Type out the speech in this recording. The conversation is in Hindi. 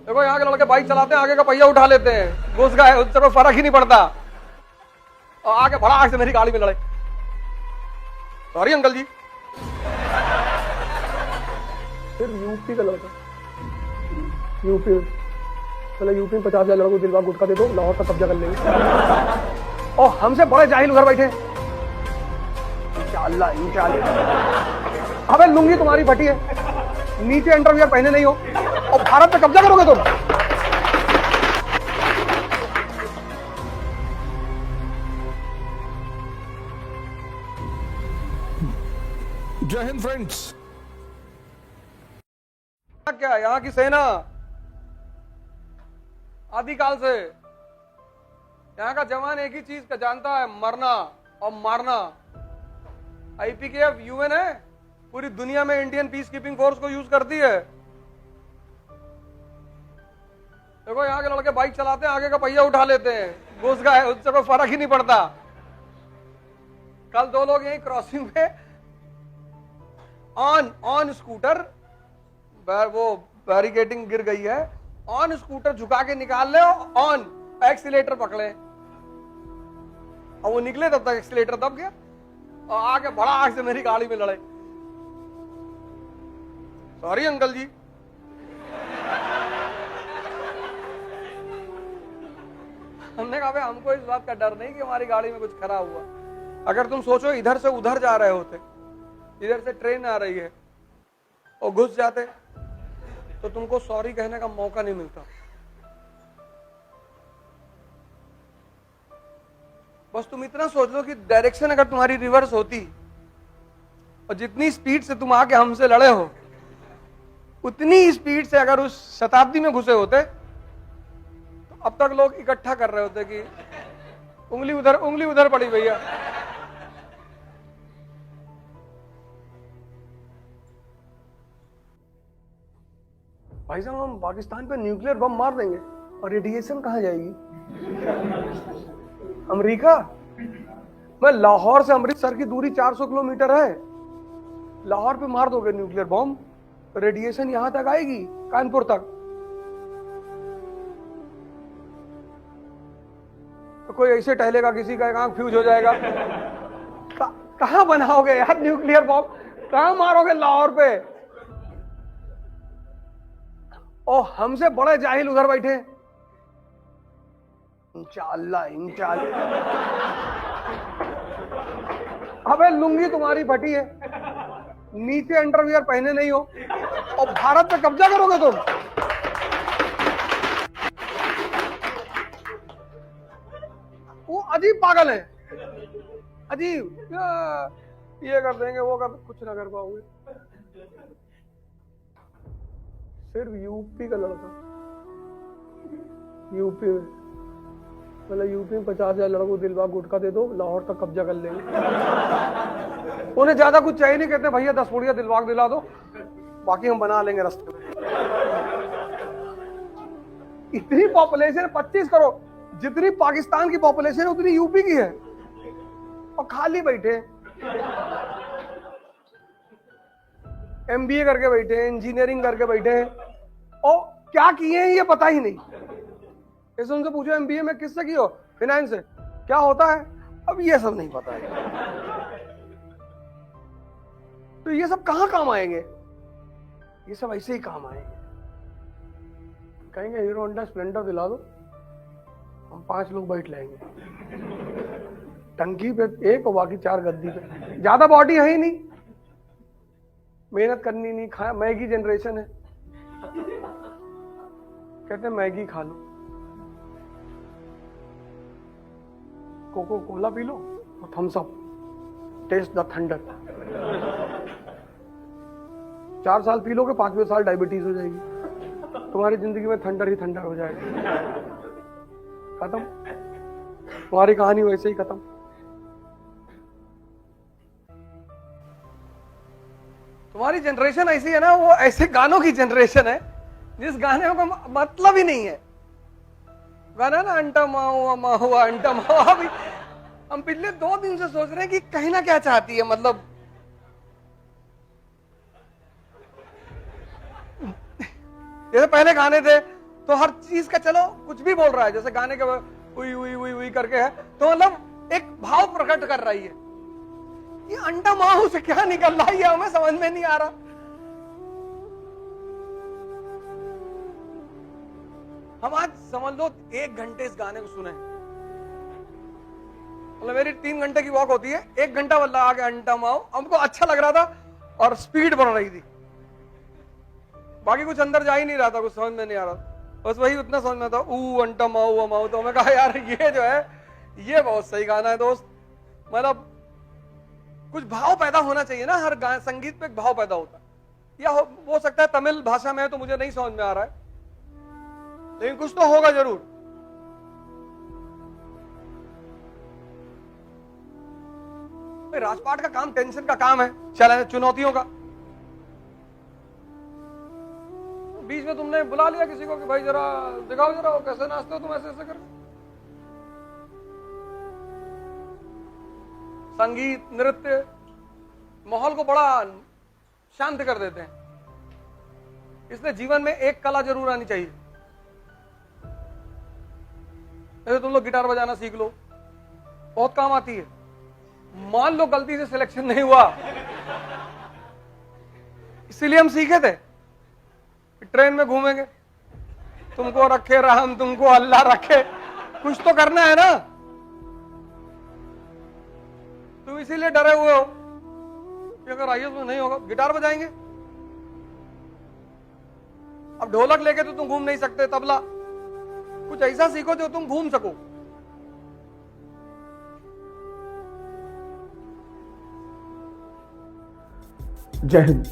देखो यहाँ के लड़के बाइक चलाते हैं, आगे का पहिया उठा लेते हैं, घुस गए, उससे कोई फर्क ही नहीं पड़ता, और आगे भड़ाक से मेरी गाड़ी में लड़े। सॉरी अंकल जी। फिर यूपी का लड़का, यूपी चलो यूपी में 50,000 लड़कों को दिलवा गुटखा दे दो, लाहौर का कब्जा कर लेंगे। और हमसे बड़े जाहिल उधर बैठे। इंशाअल्लाह इंशाअल्लाह। अबे लुंगी तुम्हारी फटी है, नीचे अंडरवियर पहने नहीं हो, और भारत पे कब्जा करोगे तुम। जय हिंद फ्रेंड्स। क्या यहाँ की सेना आदिकाल से, यहाँ का जवान एक ही चीज का जानता है, मरना और मारना। आईपीकेएफ यूएन है, पूरी दुनिया में इंडियन पीस कीपिंग फोर्स को यूज करती है। देखो यहाँ के लड़के बाइक चलाते हैं, आगे का पहिया उठा लेते हैं, घुस गए, उससे कोई फर्क ही नहीं पड़ता। कल दो लोग यही क्रॉसिंग पे ऑन स्कूटर, वो बैरिकेडिंग गिर गई है, ऑन स्कूटर झुका के निकाल ले, ऑन एक्सीलेटर पकड़े, और वो निकले तब तक एक्सीलेटर दब गया, और आगे भड़ाक से मेरी गाड़ी में लड़े। सॉरी अंकल जी। हमने कहा भाई हमको इस बात का डर नहीं कि हमारी गाड़ी में कुछ खराब हुआ। अगर तुम सोचो इधर से उधर जा रहे होते, इधर से ट्रेन आ रही है और घुस जाते, तो तुमको सॉरी कहने का मौका नहीं मिलता। बस तुम इतना सोच लो कि डायरेक्शन अगर तुम्हारी रिवर्स होती, और जितनी स्पीड से तुम आके हमसे लड़े हो, उतनी स्पीड से अगर उस शताब्दी में घुसे होते, तो अब तक लोग इकट्ठा कर रहे होते कि उंगली उधर पड़ी भैया। भाई साहब हम पाकिस्तान पे न्यूक्लियर बम मार देंगे, और रेडिएशन कहां जाएगी? अमेरिका में लाहौर से अमृतसर की दूरी 400 किलोमीटर है, लाहौर पे मार दोगे न्यूक्लियर बम, रेडिएशन यहां तक आएगी, कानपुर तक। तो कोई ऐसे टहलेगा, किसी का एक आंख फ्यूज हो जाएगा। कहां बनाओगे यार न्यूक्लियर बम, कहां मारोगे लाहौर पे? और हमसे बड़े जाहिल उधर बैठे। इंशाअल्लाह इंशाअल्लाह। अबे लुंगी तुम्हारी फटी है, नीचे अंडरवियर पहने नहीं हो, और भारत पे कब्जा करोगे तुम। वो अजीब पागल है, अजीब, ये कर देंगे, वो कर, कुछ ना कर पाओगे। सिर्फ यूपी का लड़का, यूपी में मतलब यूपी में 50,000 लड़कों को दिलवा गुटखा दे दो, लाहौर तक कब्जा कर लेंगे। उन्हें ज्यादा कुछ चाहिए नहीं, कहते भैया 10 पुड़िया दिलवाग दिला दो, बाकी हम बना लेंगे रास्ते में। इतनी पॉपुलेशन 25 करोड़, जितनी पाकिस्तान की पॉपुलेशन है उतनी यूपी की है, और खाली बैठे, एमबीए करके बैठे हैं, इंजीनियरिंग करके बैठे हैं, और क्या किए हैं ये पता ही नहीं। जैसे उनसे पूछो एमबीए में किससे किए हो, फाइनेंस से, क्या होता है, अब ये सब नहीं पता है। तो ये सब कहां काम आएंगे? ये सब ऐसे ही काम आएंगे। कहेंगे हीरो होंडा स्प्लेंडर दिला दो, हम 5 लोग बैठ लेंगे टंकी पे एक, और बाकी 4 गद्दी पे। ज्यादा बॉडी है ही नहीं, मेहनत करनी नहीं, खाया, मैगी जनरेशन है, कहते हैं मैगी खा लो, कोको कोला पी लो, और Thums Up, taste the thunder. 4 साल पी लोगे, 5वें साल डायबिटीज हो जाएगी, तुम्हारी जिंदगी में थंडर ही थंडर हो जाएगा, खत्म, तुम्हारी कहानी वैसे ही खत्म। तुम्हारी जनरेशन ऐसी है ना, वो ऐसे गानों की जनरेशन है जिस गाने का मतलब ही नहीं है। गाना ना अंटा माहुआ माहुआ अंटा माहुआ, अभी हम पिछले 2 दिन से सोच रहे हैं कि कहना क्या चाहती है, मतलब जैसे पहले गाने थे, तो हर चीज का चलो कुछ भी बोल रहा है, जैसे गाने के उई उई उई उई करके है, तो मतलब एक भाव प्रकट कर रही है। ये अंडा माहू से क्या निकल रहा है, ये हमें समझ में नहीं आ रहा। हम आज समझ लो 1 घंटे इस गाने को सुने, मतलब मेरी 3 घंटे की वॉक होती है, 1 घंटा बल्ला आगे अंडा माओ, हमको अच्छा लग रहा था और स्पीड बढ़ रही थी, बाकी कुछ अंदर जा ही नहीं रहा था, कुछ समझ में नहीं आ रहा था, बस वही उतना समझ में था ऊ अंटा माओ अमाओ। तो मैं कहा यार ये जो है ये बहुत सही गाना है दोस्त, मतलब कुछ भाव पैदा होना चाहिए ना, हर गाने संगीत पे एक भाव पैदा होता है। या हो सकता है तमिल भाषा में है तो मुझे नहीं समझ में आ रहा है, लेकिन कुछ तो होगा जरूर। राजपाट का काम टेंशन का काम है, चैलेंज चुनौतियों का। बीच में तुमने बुला लिया किसी को कि भाई जरा दिखाओ जरा वो कैसे नाचते हो तुम ऐसे ऐसे कर। संगीत नृत्य माहौल को बड़ा शांत कर देते हैं, इसलिए जीवन में एक कला जरूर आनी चाहिए। जैसे तुम लोग गिटार बजाना सीख लो, बहुत काम आती है। मान लो गलती से सिलेक्शन नहीं हुआ, इसीलिए हम सीखे थे, ट्रेन में घूमेंगे, तुमको रखे राम तुमको अल्लाह रखे, कुछ तो करना है ना। तुम इसीलिए डरे हुए हो कि अगर आईएएस में नहीं होगा, गिटार बजाएंगे। अब ढोलक लेके तो तुम घूम नहीं सकते, तबला, कुछ ऐसा सीखो जो तुम घूम सको। जय हिंद।